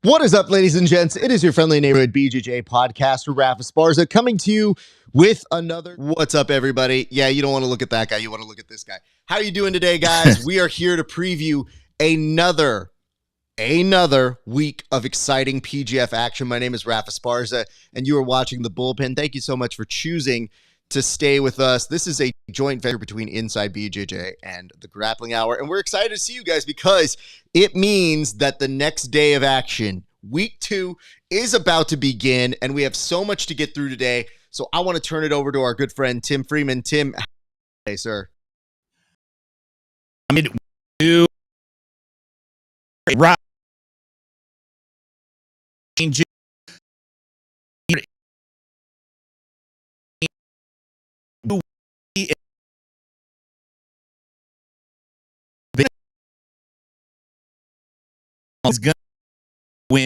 What is up, ladies and gents? It is your friendly neighborhood BJJ podcaster, Rafa Esparza, coming to you with another. What's up, everybody? Yeah, you don't want to look at that guy. You want to look at this guy. How are you doing today, guys? We are here to preview another week of exciting PGF action. My name is Rafa Esparza, and you are watching The Bullpen. Thank you so much for choosing to stay with us. This is a joint venture between Inside BJJ and the Grappling Hour, and we're excited to see you guys because it means that the next day of action, week 2, is about to begin, and we have so much to get through today. So I want to turn it over to our good friend Tim Freeman. Tim, hey, sir. I mean, do right. Is going to win.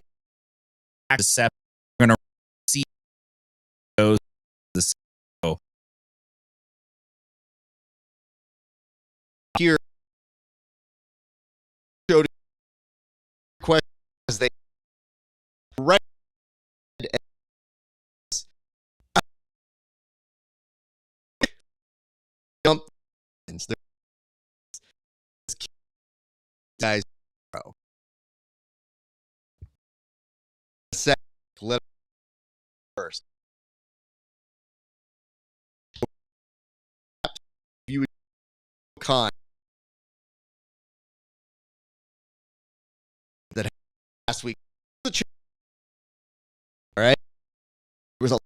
We're going to see those. Here, showed questions as they read. Guys, bro. Let first. You con that last week. All right, it was a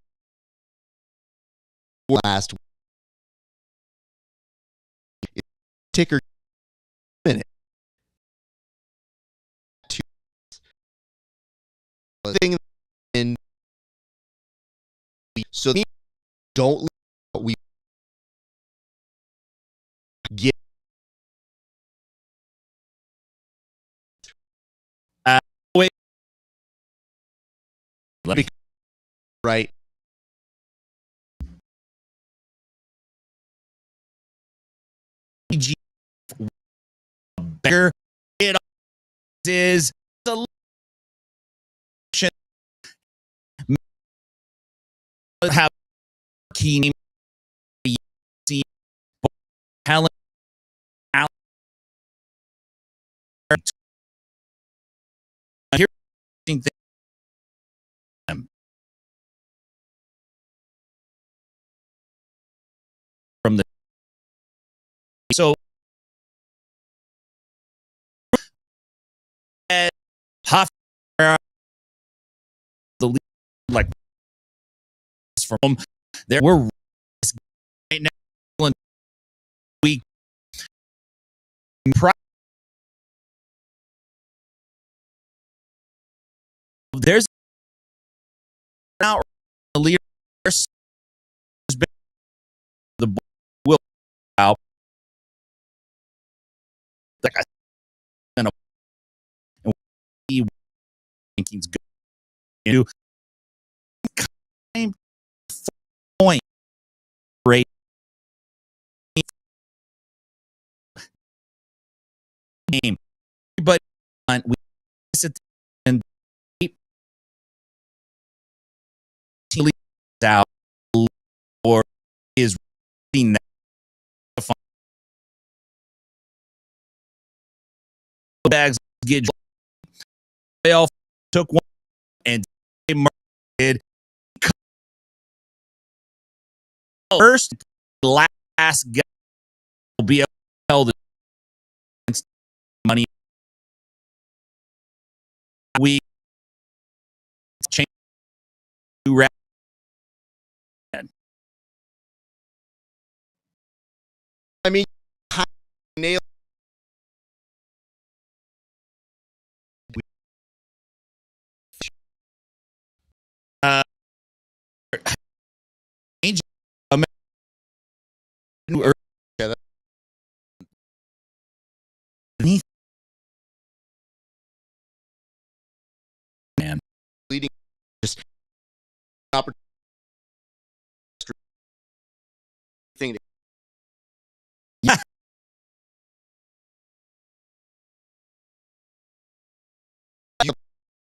last ticker minute. Thing in so don't we get Wait. Let me right. Better it is the have key name talent out here from the so Huff the lead like from there we're right now we there's now the leader the will out like I and rankings go into point rate game but we sit and out or is being bags get they all took one and did first last guy will be able to tell the money we change to I mean, nail. Man, Leading just opportunity thing. Yeah.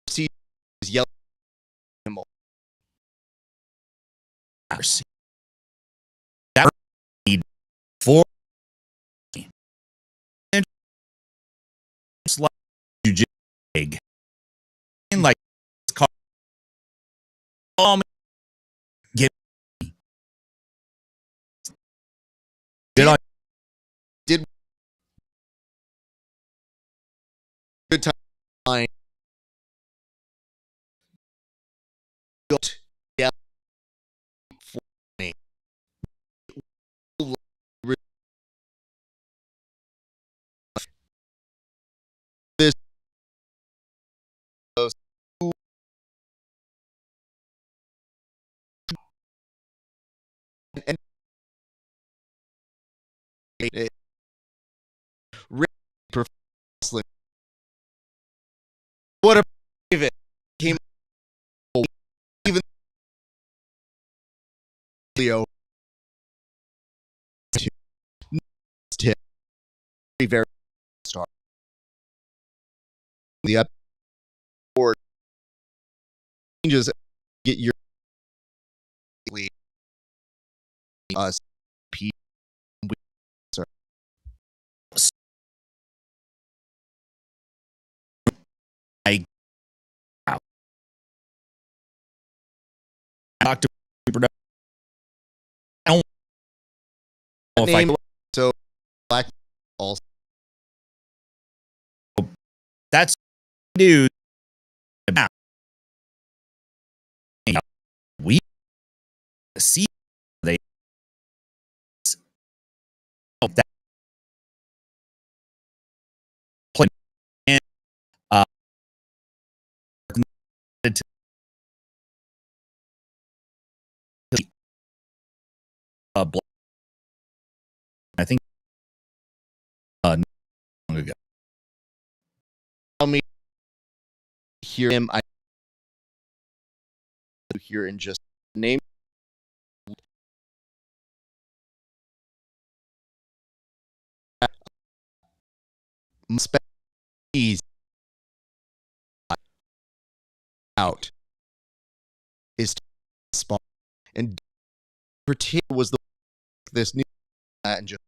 See That need for it's like you just like call me, get on Did good time. Yeah. This and what a pivot came even Leo to very start the up or changes get your us P I talk to production. I don't know if name I, so black also that's news about we see they that play and to I think long ago. tell me hear him I hear in just name ease out is spot and particular was the this new and just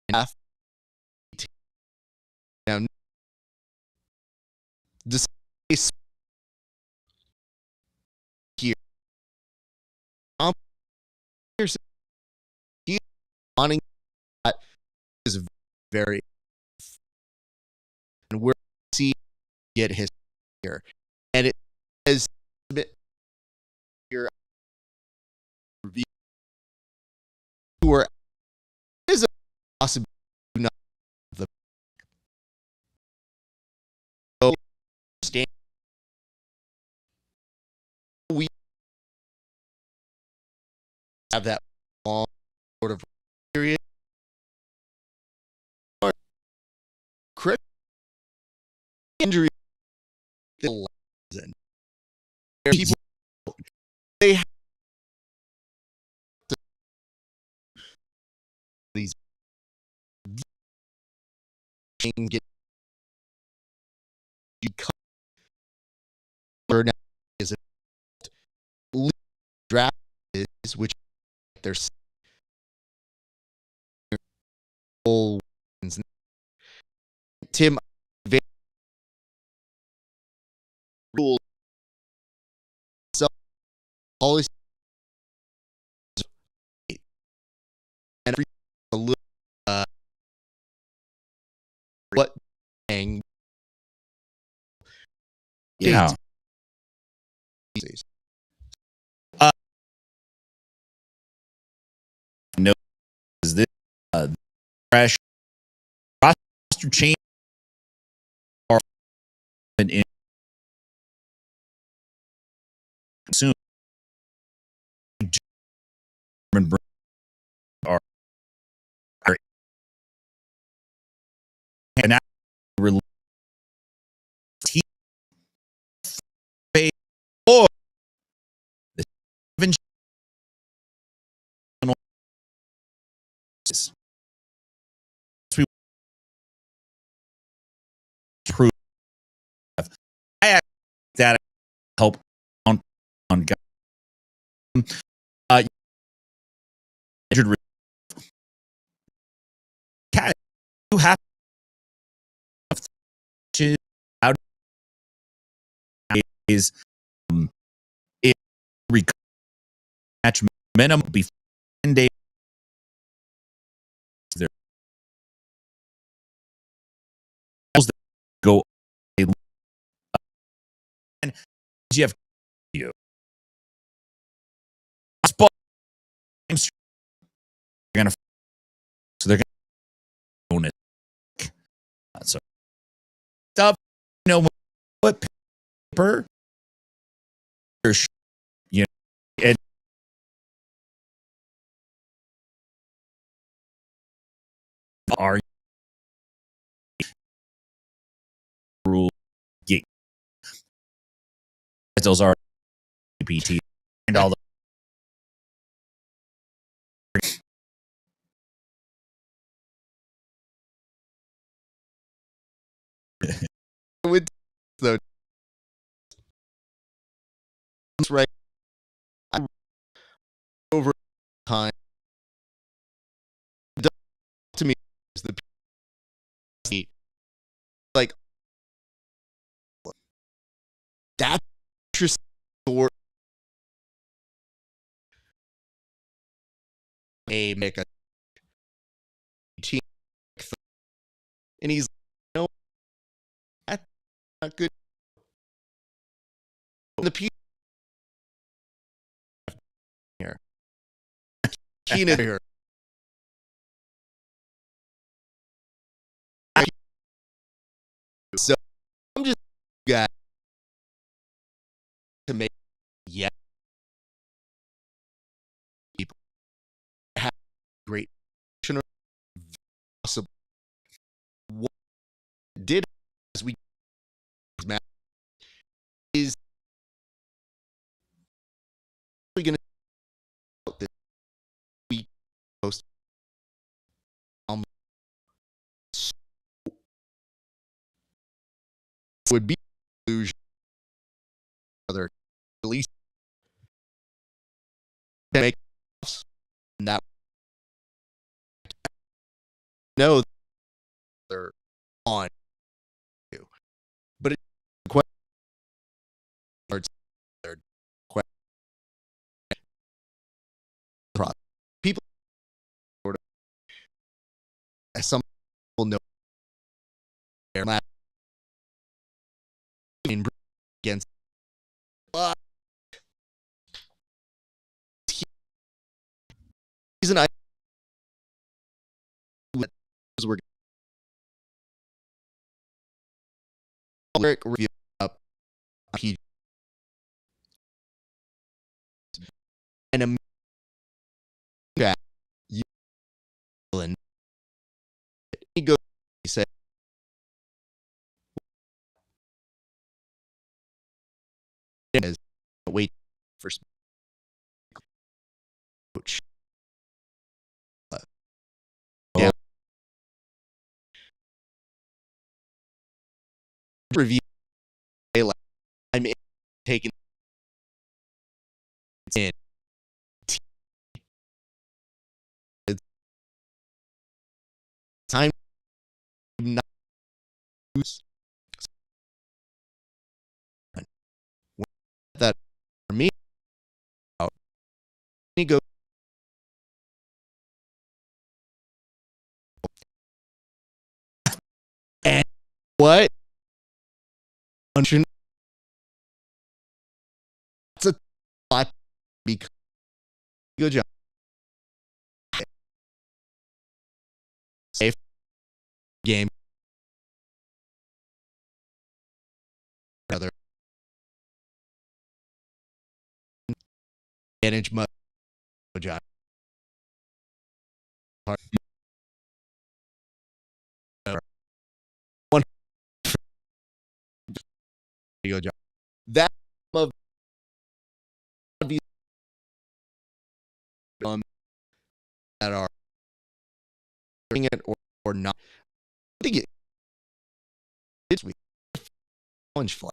enough now this here here's he wanting that is very and where see get his here and it is a bit here review where is a possibility not the stand we have that long sort of period or crit injury and people they have these get you cover now is a draft is which there's full Tim rules so always and a little what thing Yeah. Uh, no, is this crash roster change or in soon are and now release or the 7 Injured cat you have to out is it match minimum before 10 days there go and you have you they're gonna so they're gonna own it so stuff what paper you know it are rule those are PT and all the With though, right over time to me is the like that's your a make a team and he's no that's not good. The people here, Keenan here. So I'm just got to make yeah people have great possible what did as we is going to this week post would be illusion other at least make that know they're on you, but it's quite they're quite people sort of as some people know their last against reason I we're review up and a you and he goes he said is wait for coach yeah review I'm taking in it's time not lose that for me he goes and what it's a lot because good job safe game other manage much job one good job that of these that are doing it or not I think it's we challenge flag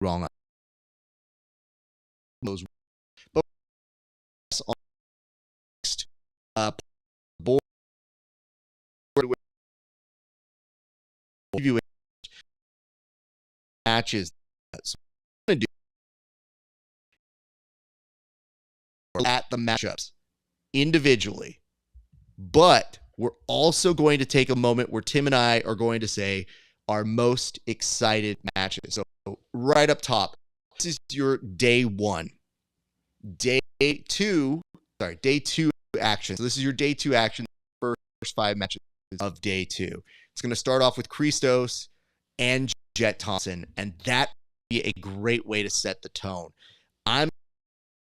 wrong on those. But on next board review matches. So I'm going to do at the matchups individually, but we're also going to take a moment where Tim and I are going to say our most excited matches. So right up top, this is your day one. Day two action. So this is your day two action, first 5 matches of day 2. It's going to start off with Christos and Jet Thompson, and that would be a great way to set the tone. I'm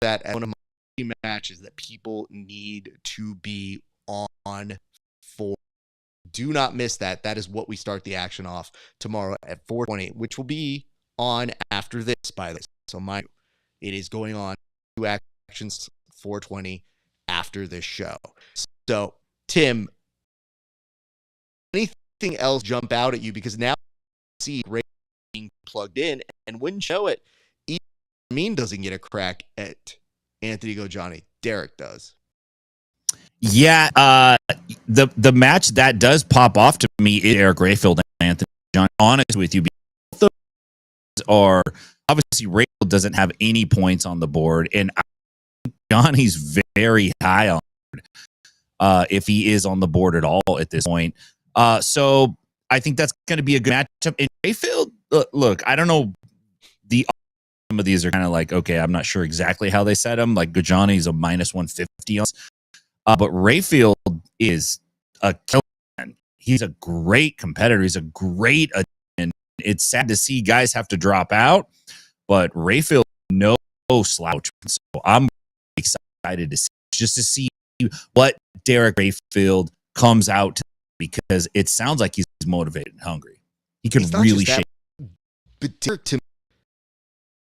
that as one of my matches that people need to be on for. Do not miss that. That is what we start the action off tomorrow at 4:20, which will be on after this, by the way. So it is going on 2 actions 4:20 after this show. So, Tim, anything else jump out at you? Because now you see Ray being plugged in, and wouldn't show it. Even Mean doesn't get a crack at Anthony Gojani. Derek does. Yeah, the match that does pop off to me is Eric Rayfield and Anthony John. Honest with you, both of those are obviously Rayfield doesn't have any points on the board, and Johnny's very high on the board, if he is on the board at all at this point. So I think that's going to be a good matchup. And Rayfield, look, I don't know. Some of these are kind of like, okay, I'm not sure exactly how they set him. Like Gojani's a minus 150 on. But Rayfield is a killer. He's a great competitor. He's a great addition. It's sad to see guys have to drop out, but Rayfield, no slouch. So I'm excited to see what Derek Rayfield comes out to, because it sounds like he's motivated and hungry. He could really shake. But Derek, to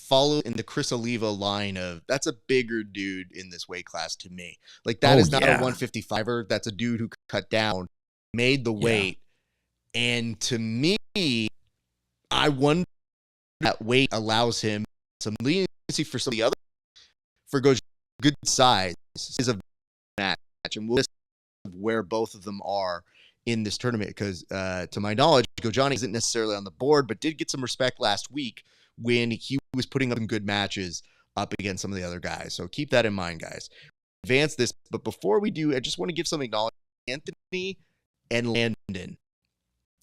follow in the Chris Oliva line of, that's a bigger dude in this weight class to me. Like that is not a 155er. That's a dude who cut down, made the weight. And to me, I wonder that weight allows him some leniency for some of the other. For Gojani, good size is a match. And we'll see where both of them are in this tournament. Because to my knowledge, Gojani isn't necessarily on the board, but did get some respect last week when he was putting up some good matches up against some of the other guys. So keep that in mind, guys. Advance this, but before we do, I just want to give some acknowledgement to Anthony and Landon.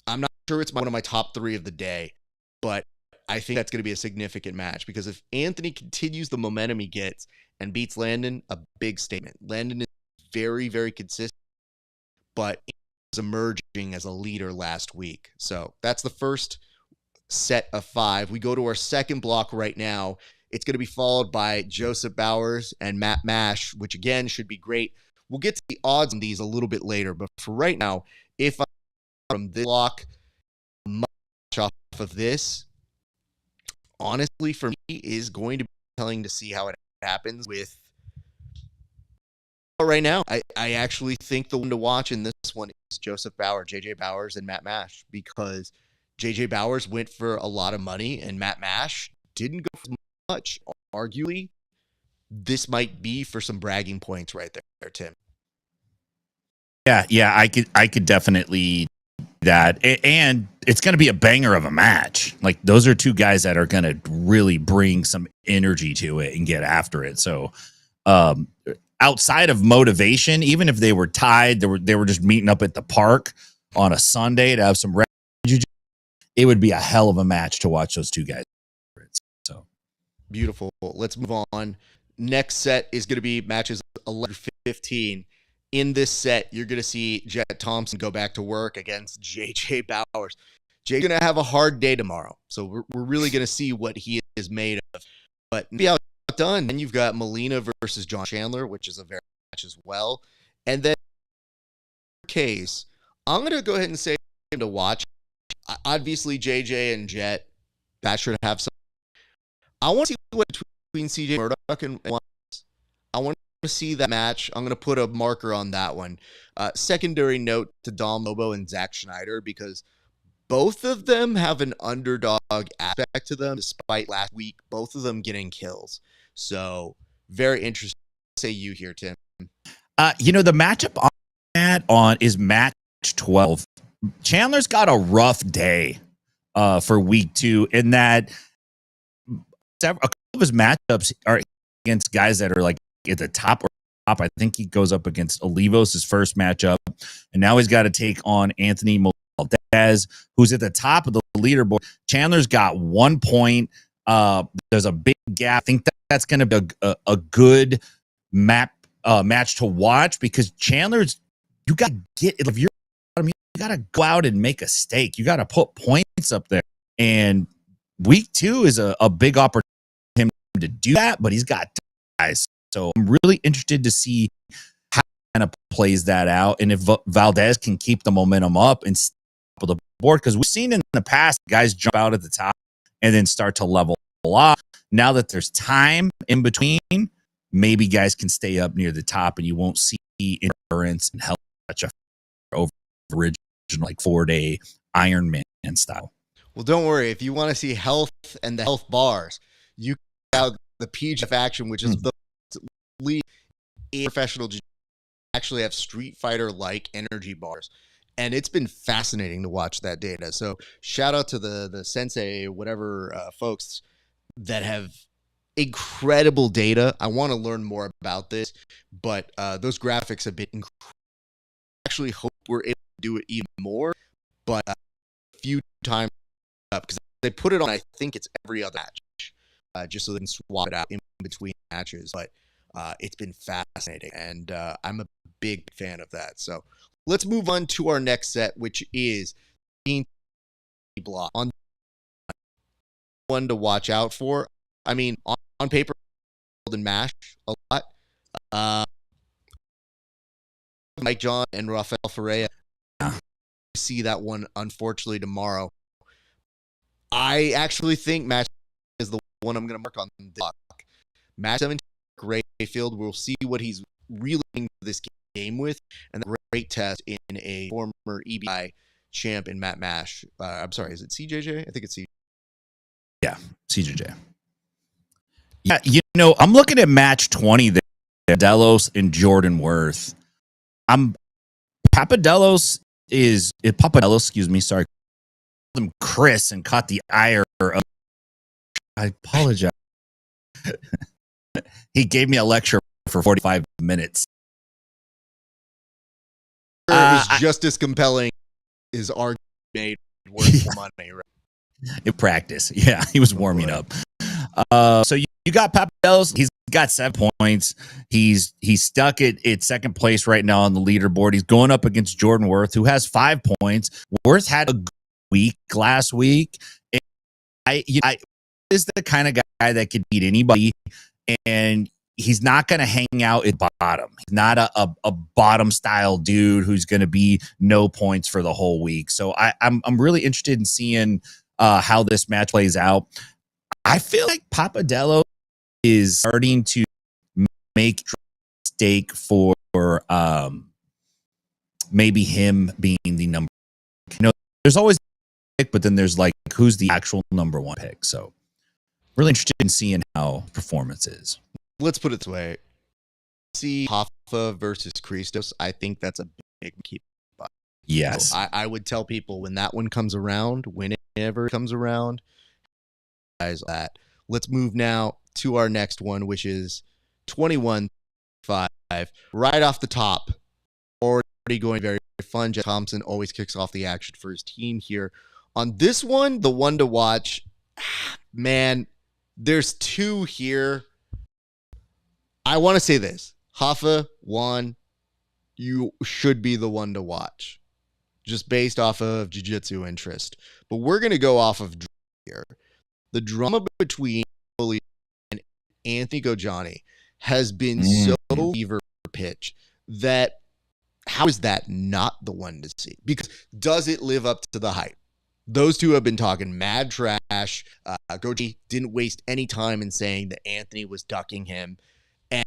I'm not sure it's one of my top 3 of the day, but I think that's going to be a significant match, because if Anthony continues the momentum he gets and beats Landon, a big statement. Landon is very, very consistent, but he was emerging as a leader last week. So that's the first set of 5. We go to our second block right now. It's going to be followed by Joseph Bowers and Matt Mash, which again should be great. We'll get to the odds on these a little bit later, but for right now, if I'm from this block, much off of this, honestly, for me, is going to be telling to see how it happens with right now. I actually think the one to watch in this one is Joseph Bauer, JJ Bowers, and Matt Mash, because JJ Bowers went for a lot of money and Matt Mash didn't go for much. Arguably, this might be for some bragging points right there, Tim. Yeah, I could definitely do that. And it's going to be a banger of a match. Like those are 2 guys that are going to really bring some energy to it and get after it. So, outside of motivation, even if they were tied, they were just meeting up at the park on a Sunday to have some it would be a hell of a match to watch those 2 guys. So beautiful. Let's move on. Next set is going to be matches 11-15. In this set, you're going to see Jet Thompson go back to work against JJ Bowers. Jay's going to have a hard day tomorrow, so we're really going to see what he is made of. But be outdone. Then you've got Molina versus John Chandler, which is a very match as well. And then in case, I'm going to go ahead and say him to watch. Obviously, JJ and Jet, that should have some. I want to see what between CJ Murdoch and I want to see that match. I'm going to put a marker on that one. Secondary note to Dom Lobo and Zach Schneider, because both of them have an underdog aspect to them, despite last week, both of them getting kills. So very interesting. Say you here, Tim. The matchup on that is match 12. Chandler's got a rough day for week 2 in that a couple of his matchups are against guys that are like at the top or top. I think he goes up against Olivos his first matchup, and now he's got to take on Anthony Valdez, who's at the top of the leaderboard. Chandler's got 1 point. There's a big gap. I think that's going to be a good match to watch, because Chandler's, you got to get, if you're, you got to go out and make a stake. You got to put points up there. And week 2 is a big opportunity for him to do that, but he's got guys. So I'm really interested to see how he kind of plays that out, and if Valdez can keep the momentum up and stop the board, because we've seen in the past guys jump out at the top and then start to level up. Now that there's time in between, maybe guys can stay up near the top, and you won't see endurance and health such over original like 4-day Ironman style. Well, don't worry. If you want to see health and the health bars, you have the PGF action, which is the lead professional actually have Street Fighter like energy bars, and it's been fascinating to watch that data. So shout out to the sensei, whatever folks that have incredible data. I want to learn more about this, but those graphics have been incredible. Actually hope we're able to do it even more, but a few times up, because they put it on, I think it's every other match, just so they can swap it out in between matches. But it's been fascinating, and I'm a big fan of that. So let's move on to our next set, which is block on one to watch out for. I mean, on paper, and mash a lot. Mike John and Rafael Ferreira see that one, unfortunately, tomorrow. I actually think match is the one I'm going to mark on the block. Match 17, Grayfield. We'll see what he's really in this game with, and the great test in a former EBI champ in Matt Mash. I'm sorry, is it CJJ? I think it's CJJ. Yeah, CJJ. Yeah, I'm looking at match 20 there. Delos and Jordan Worth. Papadelos, excuse me, sorry. Them Chris and caught the ire of, I apologize. He gave me a lecture for 45 minutes. Is just as compelling as argument made worth money, right? In practice. Yeah, he was warming up. So you got Papadelos. He's got 7 points. He's stuck at second place right now on the leaderboard. He's going up against Jordan Worth, who has 5 points. Worth had a good week last week. And I is the kind of guy that could beat anybody, and he's not going to hang out at bottom. He's not a bottom style dude who's going to be no points for the whole week. So I'm really interested in seeing how this match plays out. I feel like Papadelos is starting to make stake for maybe him being the number. There's always a pick, but then there's like who's the actual number 1 pick. So really interested in seeing how performance is. Let's put it this way. See Hoffa versus Christos. I think that's a big keep. Yes. So I would tell people when that one comes around, whenever it comes around, guys, that. Let's move now to our next one, which is 21-5. Right off the top, already going very fun. Jeff Thompson always kicks off the action for his team here. On this one, the one to watch, man, there's 2 here. I want to say this. Hoffa, Juan, you should be the one to watch, just based off of jiu-jitsu interest. But we're going to go off of here. The drama between Oli and Anthony Gojani has been so fever pitch that how is that not the one to see? Because does it live up to the hype? Those two have been talking mad trash. Gojani didn't waste any time in saying that Anthony was ducking him. And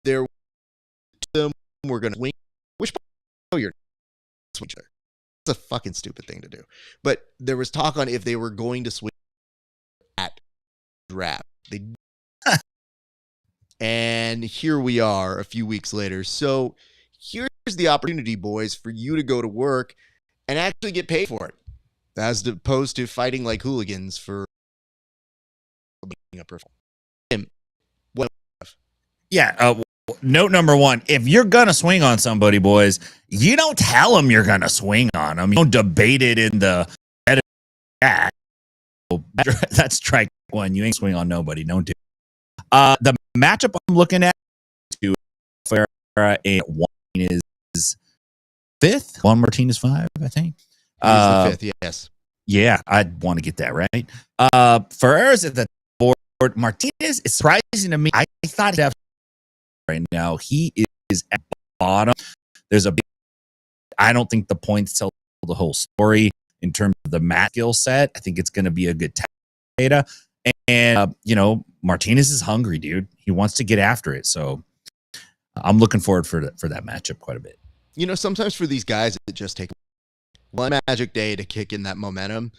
we're going to swing. Which you're switcher. a fucking stupid thing to do. But there was talk on if they were going to swing at draft. They and here we are a few weeks later. So here's the opportunity, boys, for you to go to work and actually get paid for it, as opposed to fighting like hooligans for being a performer. What? Yeah. Note number one: if you're gonna swing on somebody, boys, you don't tell them you're gonna swing on them. You don't debate it in the chat. That's strike one. You ain't swing on nobody. Don't do. The matchup I'm looking at to Ferreira and Juan is fifth. Juan Martinez 5, I think. He's the fifth. Yes. Yeah, I'd want to get that right. Ferreira's at the board. Martinez is surprising to me. I thought he'd have right now. He is at the bottom. There's a big, I don't think the points tell the whole story in terms of the match skill set. I think it's going to be a good data. And, Martinez is hungry, dude. He wants to get after it. So I'm looking forward for that matchup quite a bit. Sometimes for these guys, it just takes one magic day to kick in that momentum.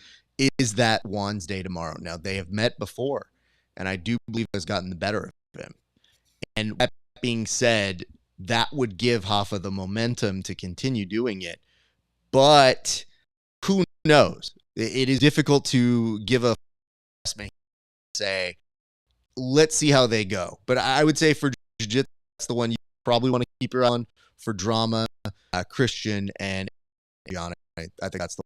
Is that Juan's day tomorrow? Now, they have met before, and I do believe has gotten the better of him. And that being said, that would give Hoffa the momentum to continue doing it. But who knows? It is difficult to give a say, let's see how they go. But I would say for jiu-jitsu, that's the one you probably want to keep your eye on. For drama, Christian and Gianna, I think that's the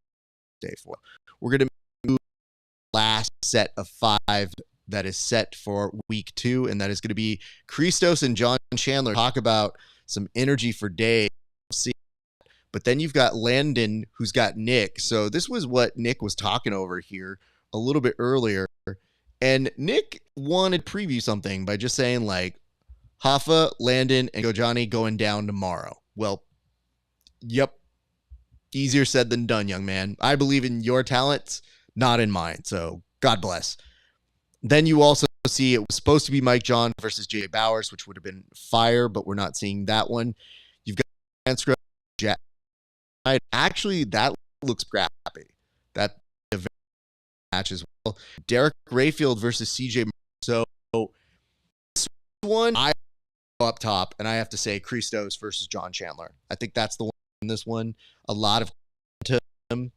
day for. We're going to move the last set of 5 that is set for week 2, and that is going to be Christos and John Chandler talk about some energy for days. But then you've got Landon, who's got Nick. So this was what Nick was talking over here a little bit earlier. And Nick wanted to preview something by just saying, like, Hoffa, Landon, and Gojani going down tomorrow. Well, yep. Easier said than done, young man. I believe in your talents, not in mine. So God bless. Then you also see it was supposed to be Mike John versus Jay Bowers, which would have been fire, but we're not seeing that one. You've got transcript. Actually, that looks scrappy. That match as well. Derek Rayfield versus CJ. So this one, I go up top, and I have to say Christos versus John Chandler. I think that's the one in this one. A lot of him.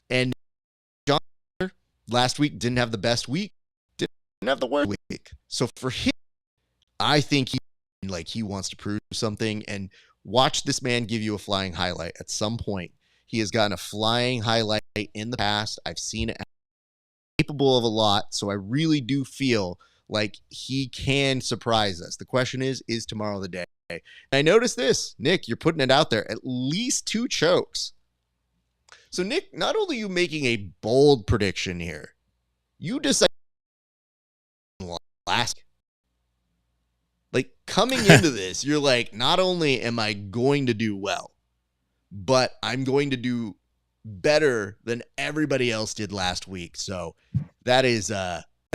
And John last week didn't have the best week. Didn't have the worst week. So for him, I think he wants to prove something, and watch this man give you a flying highlight at some point. He has gotten a flying highlight in the past. I've seen it. Capable of a lot, so I really do feel like he can surprise us. The question is tomorrow the day? And I noticed this, Nick, you're putting it out there, at least 2 chokes. So Nick, not only are you making a bold prediction here, you decide last. Like, coming into this, you're like, not only am I going to do well, but I'm going to do better than everybody else did last week. So that is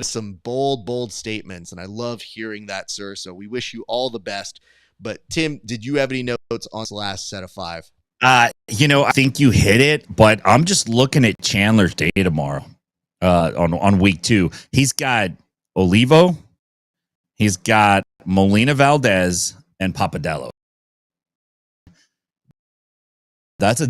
some bold statements, and I love hearing that, sir. So we wish you all the best. But Tim, did you have any notes on the last set of 5? I think you hit it, but I'm just looking at Chandler's day tomorrow on week 2. He's got Olivo, he's got Molina Valdez, and Papadello. That's a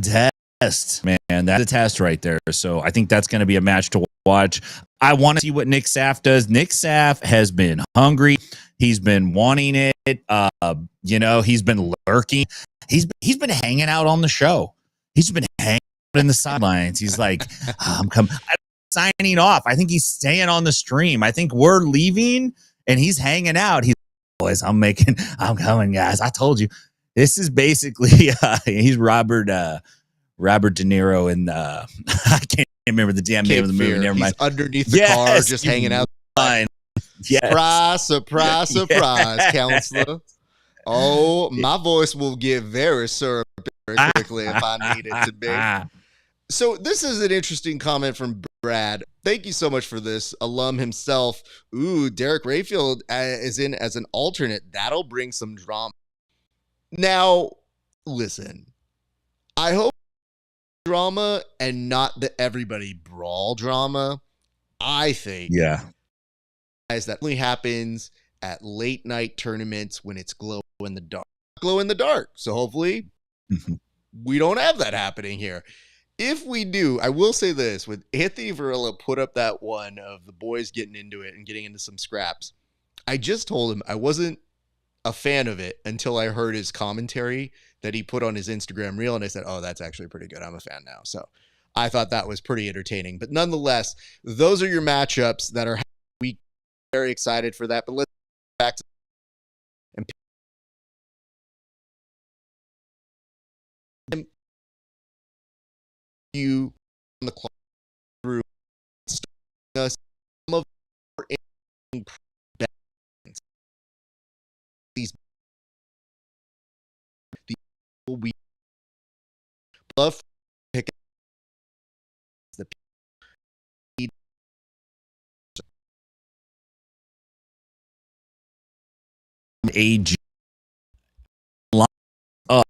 test, man. That's a test right there. So I think that's going to be a match to watch. I want to see what Nick Saff does. Nick Saff has been hungry. He's been wanting it. He's been lurking. He's been hanging out on the show. He's been hanging out in the sidelines. He's like, I'm signing off. I think he's staying on the stream. I think we're leaving and he's hanging out. He's boys, I'm coming, guys. I told you. This is basically he's Robert De Niro in I can't remember the damn name of the movie. Never mind. He's underneath the car, just hanging out. Fine. Yes. Surprise, counselor. Oh, my voice will get very syrupy very quickly if I need it to be. So this is an interesting comment from Brad. Thank you so much for this. Alum himself. Ooh, Derek Rayfield is in as an alternate. That'll bring some drama. Now, listen, I hope drama and not the everybody brawl drama. I think guys, that only happens at late night tournaments when it's glow in the dark. Glow in the dark. So hopefully we don't have that happening here. If we do, I will say this: with Anthony Varela put up that one of the boys getting into it and getting into some scraps, I just told him I wasn't a fan of it until I heard his commentary that he put on his Instagram reel, and I said, "Oh, that's actually pretty good. I'm a fan now." So I thought that was pretty entertaining. But nonetheless, those are your matchups that are we very excited for that. But let's go back to and you on the clock through us some of our these we love pick the AG line up.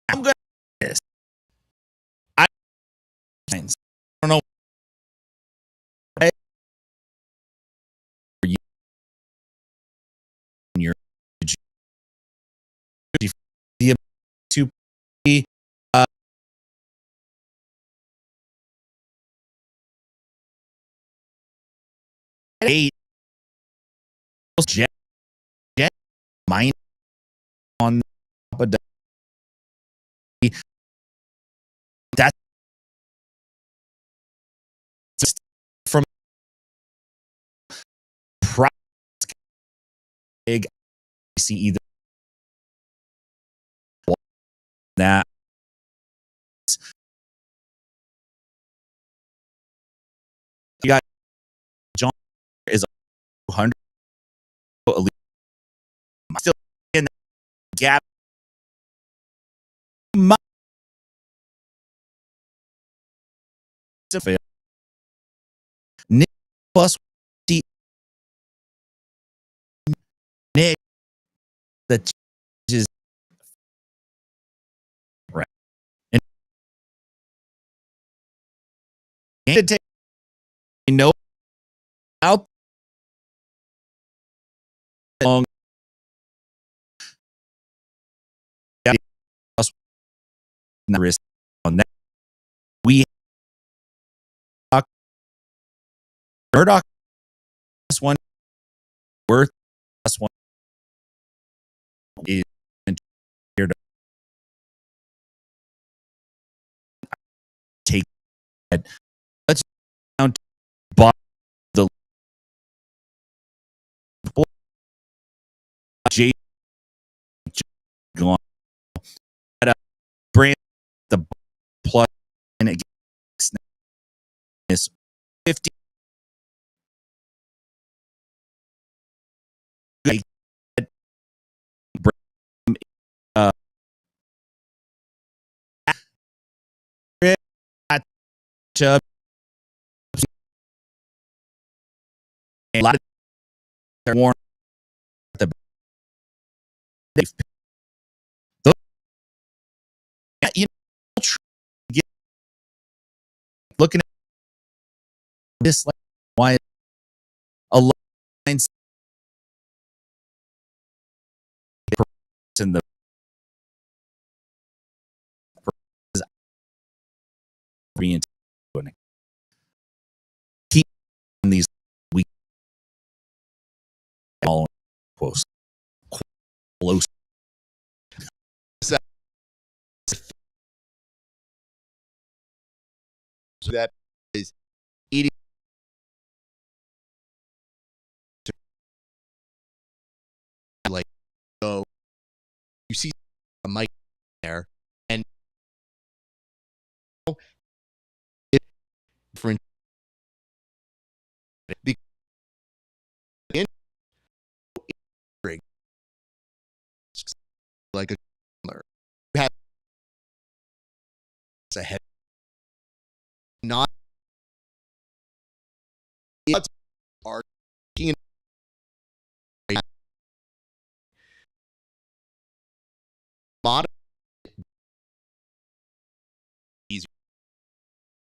I'm gonna this. I don't know. Your the to be eight jet mine on top of that's from big. See either that you got John is 100 still in that gap. To fail. Nick plus Nick the is right and to take no out long plus risk on that we Murdoch plus one worth plus one is here to take that. Let's count the J gone at a brand the plus and it is 50 uh a lot of warn the you know looking at this like why a line in the keep these weak all close so that is eating like so you see a mic there and for like a had a head not are modern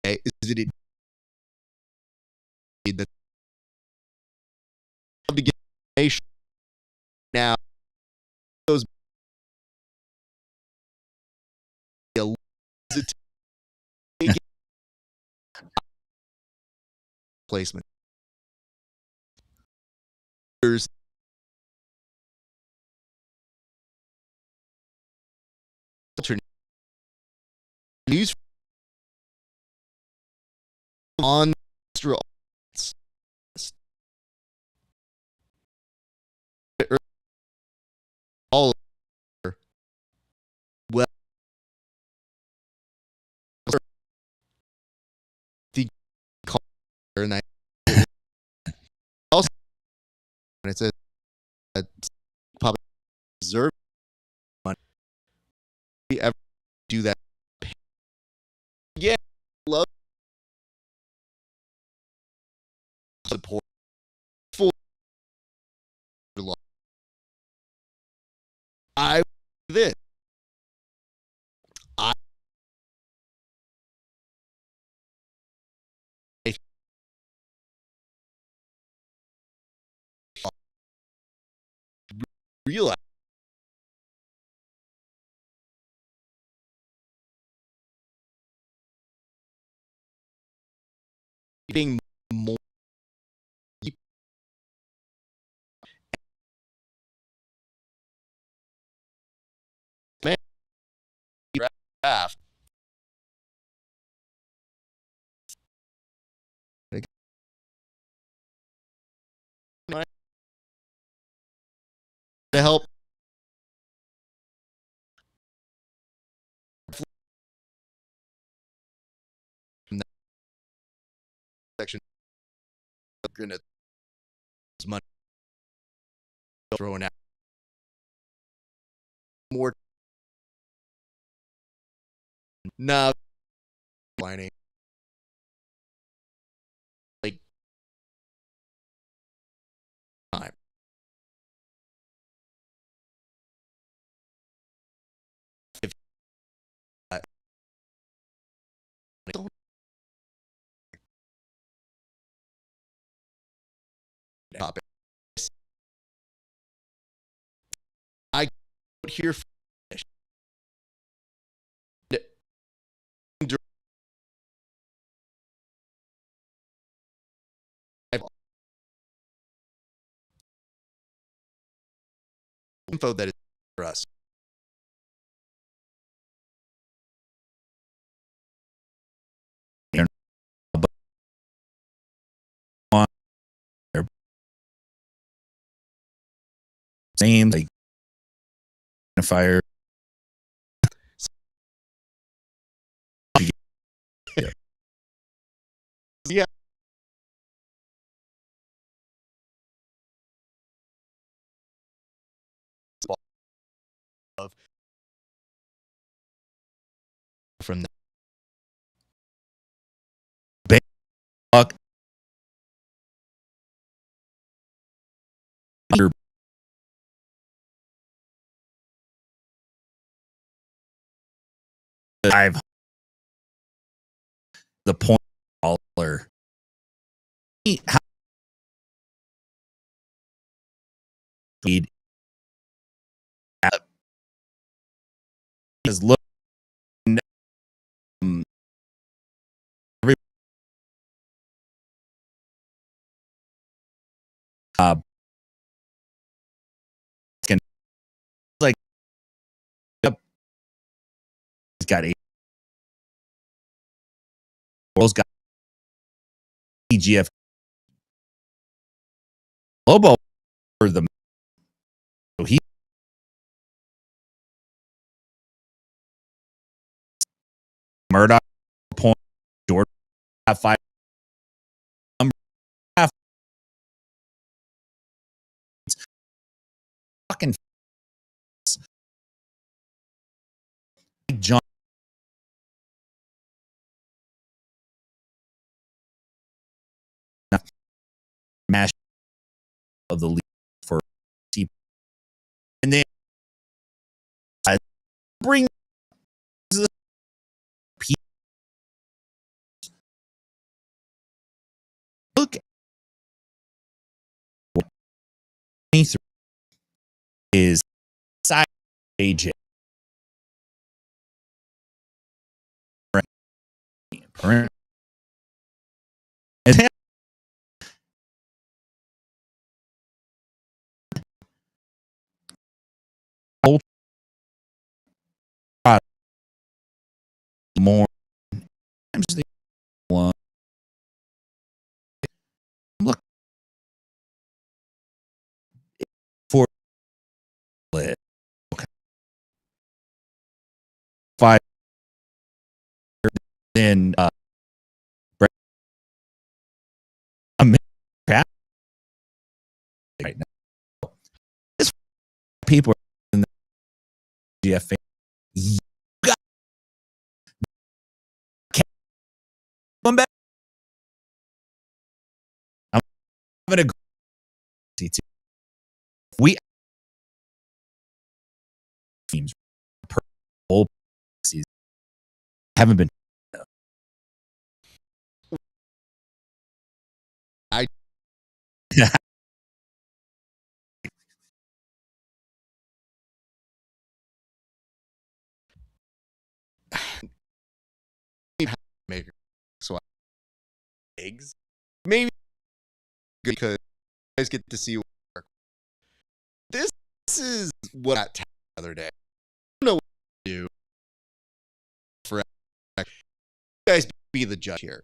Okay, is it the to get information now those placement. There's news on all over. Well, the call and I also when it says public observe we ever do that again. Love support for law. I this I realize being more man draft to help from that section. Gonna money throwing out more now lining like time. If I don't topic, I could hear info that is for us. Same like fire. Yeah. Of from Big fuck. I've the point caller. How is looking every uh can like yep, he's got eight world's got EGF Lobo for the so he Murdoch point Jordan have five half fucking John mash of the league for C and then I bring Look at 23 is side AJ. And whole product more times the one. Look for it. Okay. 5 then I'm crap right now. This people are in the GF fan. You got come back. I'm having a great we teams per whole season haven't been. I make so eggs maybe because you guys get to see work. This is what I the other day. I don't know what to do for you guys be the judge here.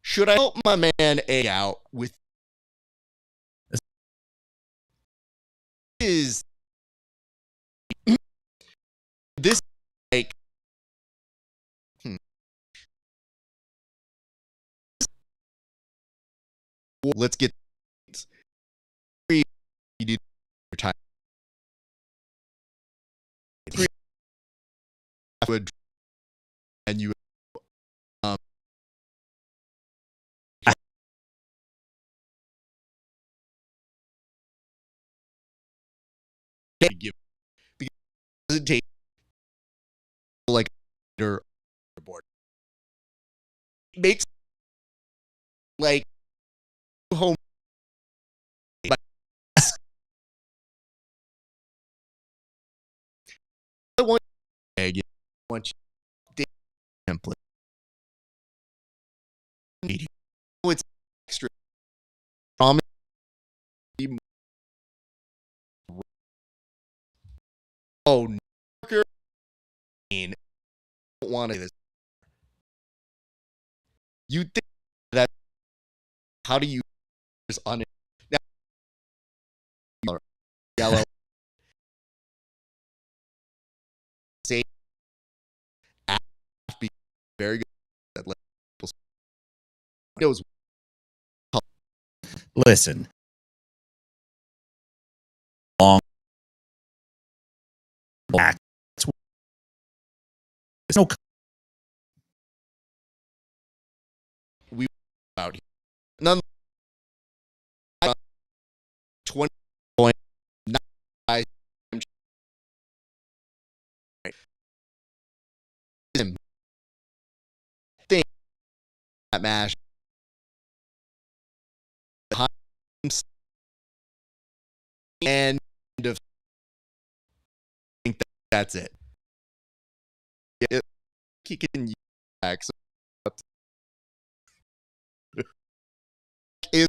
Should I help my man egg out with is this like let's get you do your time and you um give because it doesn't take like your board. It makes like home I want egg. I want you template. It's extra. Promise. Oh, no. I don't want to do this. You think that? How do you on it now? Yellow. Say be very good. That knows. Listen, long black. There's no We out here. None. 20.9 thing that mash and of think that's it. Yeah, he can use back so is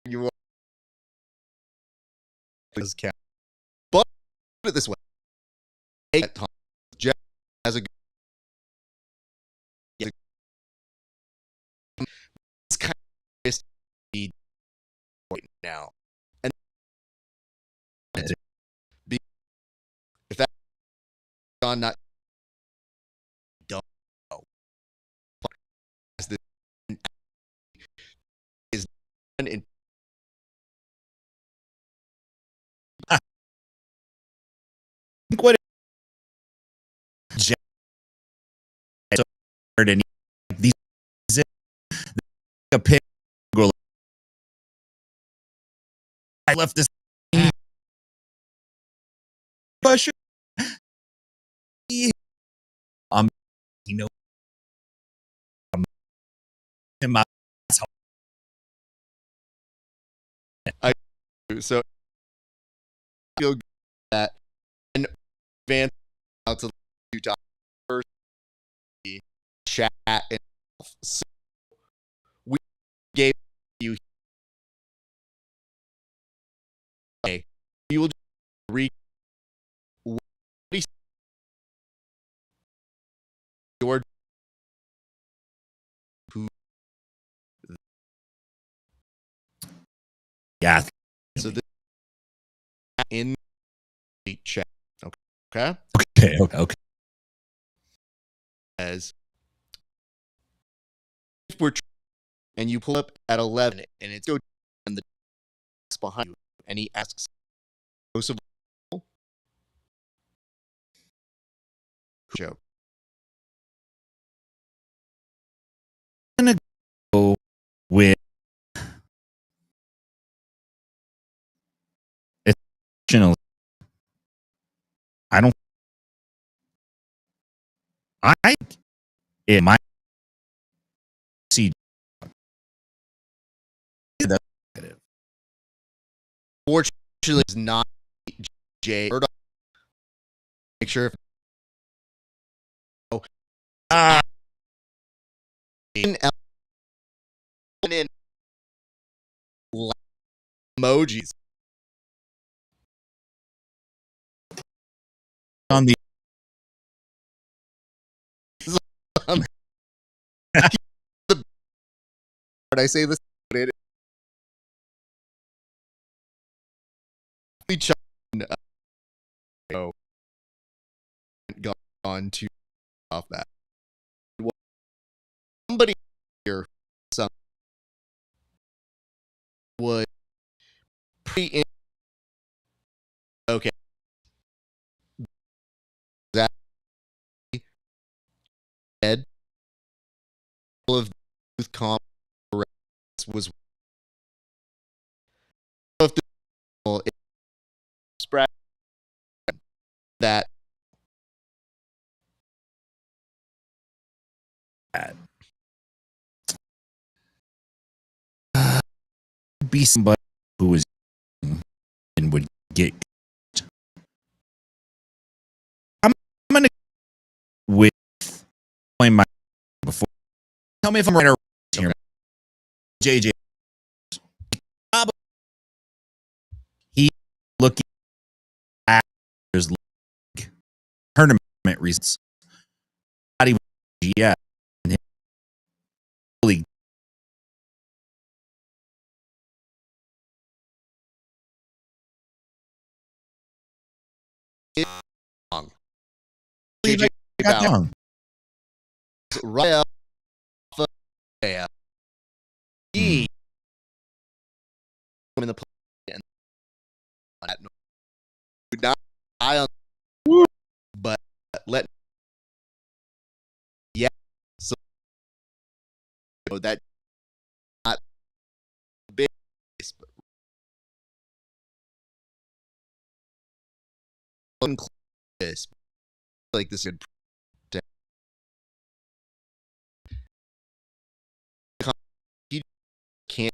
you want this count. But put it this way. Jeff has a it's kind of right now. And if that's gone not don't know. As this is done in what and these a pick. I left this. You know, in my So I feel good that and advance out to Utah first chat and so we gave you a you will read what is your who Yeah. so this in the chat. Okay. Okay. As if we're and you pull up at 11 and it's go and the behind you and he asks Joseph joke. I'm gonna go with exceptional. I don't. I it might see that. Fortunately, it's not Jay. Make sure if in emojis On the I say this, but it gone to off that. Somebody here, some would pre okay. That said, all of youth comp was of the spread that be somebody who was and would get. I'm gonna with playing my before. Tell me if I'm right or wrong here. JJ, he looking at his tournament reasons. Not even yeah, really wrong. JJ got down. Right up he in the play and would not eye on but let yeah so that not big but this like this good he can't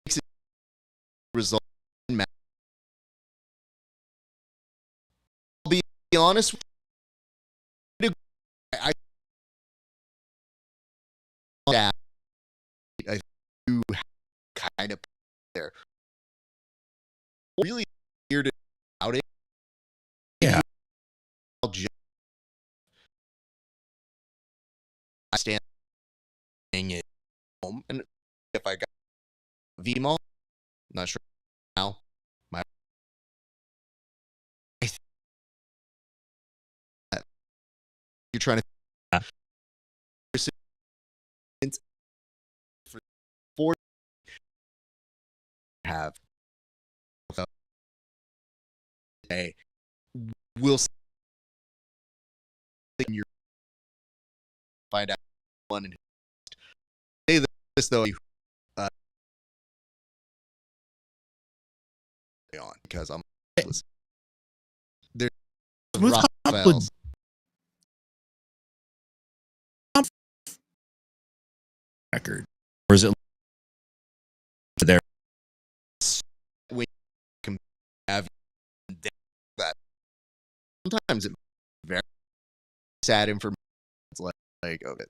makes it result in match. I'll be honest with you, I do kind of there really weird about it. Yeah. I'll just stand it home and if I got VMall, not sure now my you're trying to for four have a will you find out one and say this though uh on because I'm there's Smooth Raphael's record, or is it sometimes it's very sad information. It's like okay,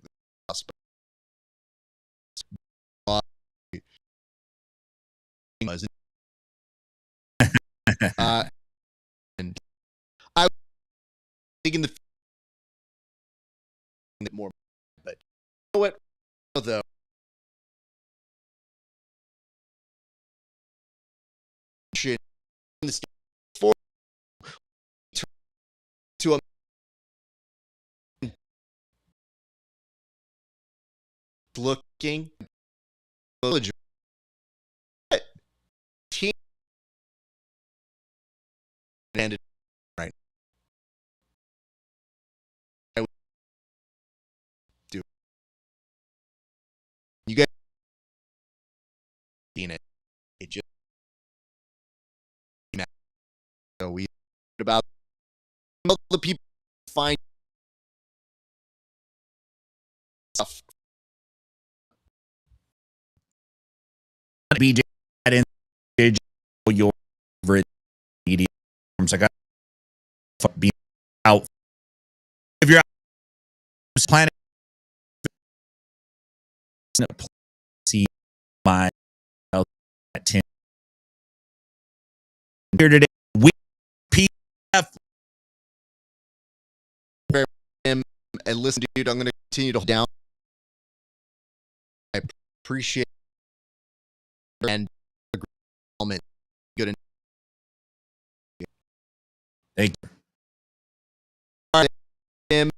and I was thinking the more, but you know what though. To a looking team ended right. I would do you guys seen it? It just so we about the people find stuff. BJ in your favorite media forms. I got be out. If you're out planning, see my at 10 here today. We PF And listen, dude, I'm going to continue to hold down. I appreciate and comment. Good. Thank you. All right, him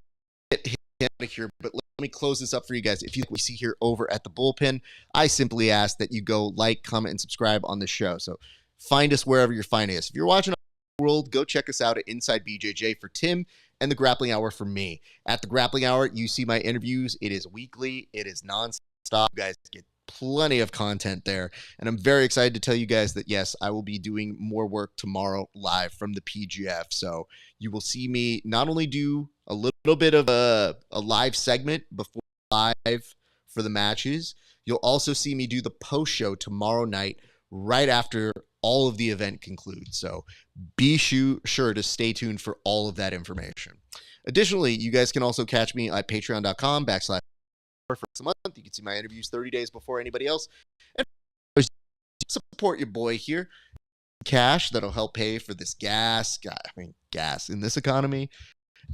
out of here, but let me close this up for you guys. If you we see here over at the Bullpen, I simply ask that you go like, comment, and subscribe on the show. So find us wherever you're finding us. If you're watching the world, go check us out at Inside BJJ for Tim and the Grappling Hour for me. At the Grappling Hour, you see my interviews. It is weekly. It is nonstop. You guys get plenty of content there. And I'm very excited to tell you guys that, yes, I will be doing more work tomorrow live from the PGF. So you will see me not only do a little bit of a live segment before live for the matches, you'll also see me do the post show tomorrow night right after all of the event concludes. So be sure to stay tuned for all of that information. Additionally, you guys can also catch me at patreon.com/for a month. You can see my interviews 30 days before anybody else. And support your boy here. Cash that'll help pay for this gas in this economy.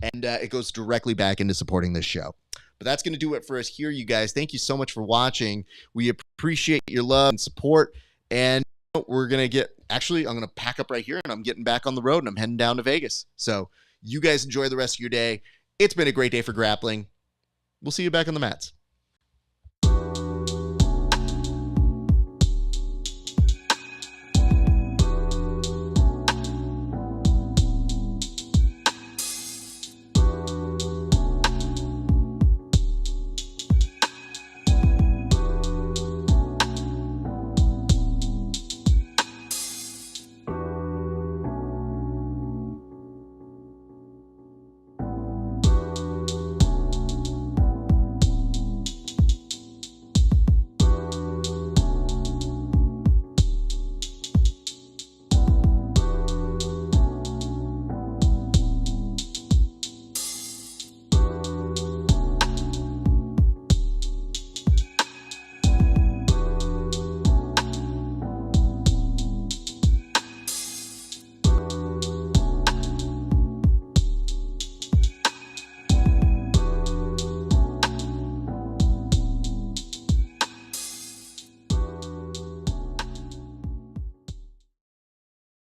And it goes directly back into supporting this show. But that's going to do it for us here, you guys. Thank you so much for watching. We appreciate your love and support. And we're going to I'm going to pack up right here and I'm getting back on the road and I'm heading down to Vegas. So you guys enjoy the rest of your day. It's been a great day for grappling. We'll see you back on the mats.